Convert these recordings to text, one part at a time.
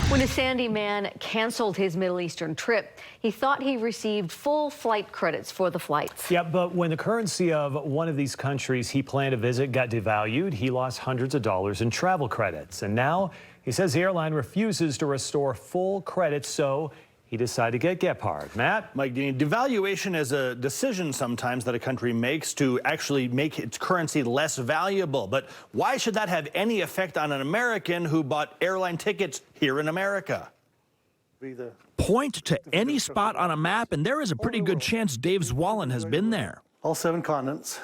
When a Sandy man canceled his Middle Eastern trip, he thought he received full flight credits for the flights. Yeah, but when the currency of one of these countries he planned to visit got devalued, he lost hundreds of dollars in travel credits. And now he says the airline refuses to restore full credits, so he decided to get Gephardt. Matt? Mike, devaluation is a decision sometimes that a country makes to actually make its currency less valuable. But why should that have any effect on an American who bought airline tickets here in America? Point to any spot on a map, and there is a pretty good chance Dave Zwollen has been there. All 7 continents.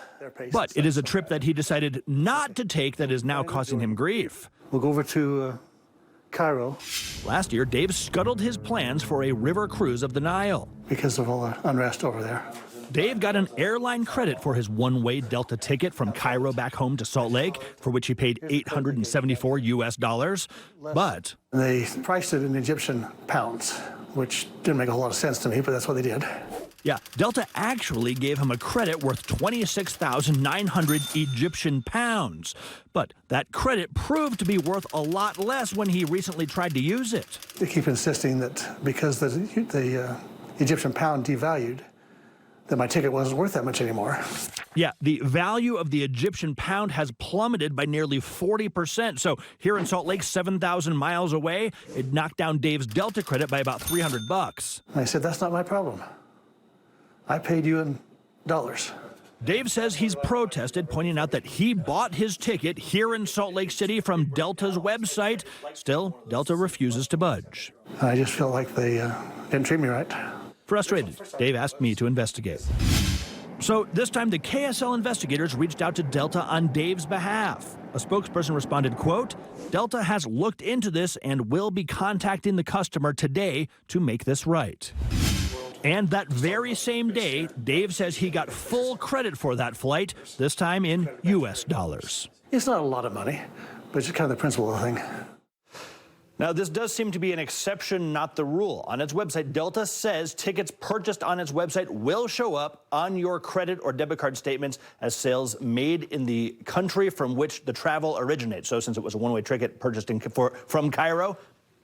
But it is a trip that he decided not to take that is now causing him grief. We'll go over to Cairo Last year, Dave scuttled his plans for a river cruise of the Nile. because of all the unrest over there. Dave got an airline credit for his one-way Delta ticket from Cairo back home to Salt Lake, for which he paid $874 US. But They priced it in Egyptian pounds, which didn't make a whole lot of sense to me, but that's what they did. yeah, Delta actually gave him a credit worth 26,900 Egyptian pounds. But that credit proved to be worth a lot less when he recently tried to use it. They keep insisting that because the Egyptian pound devalued, that my ticket wasn't worth that much anymore. Yeah, the value of the Egyptian pound has plummeted by nearly 40%. So here in Salt Lake, 7,000 miles away, it knocked down Dave's Delta credit by about $300. And I said, that's not my problem. I paid you in dollars. Dave says he's protested, pointing out that he bought his ticket here in Salt Lake City from Delta's website. Still, Delta refuses to budge. I just feel like they didn't treat me right. Frustrated, Dave asked me to investigate. So this time, the KSL investigators reached out to Delta on Dave's behalf. A spokesperson responded, quote, "Delta has looked into this and will be contacting the customer today to make this right." And that very same day, Dave says he got full credit for that flight, this time in US dollars. It's not a lot of money, but it's just kind of the principle of the thing. Now, this does seem to be an exception, not the rule. On its website, Delta says tickets purchased on its website will show up on your credit or debit card statements as sales made in the country from which the travel originates. So since it was a one-way ticket purchased from Cairo,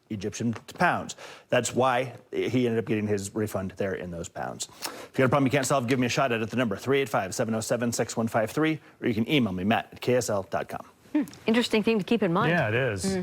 Egyptian pounds. That's why he ended up getting his refund there in those pounds. If you got a problem you can't solve, give me a shot at the number 385-707-6153, or you can email me, matt@ksl.com. Interesting thing to keep in mind. Yeah, it is.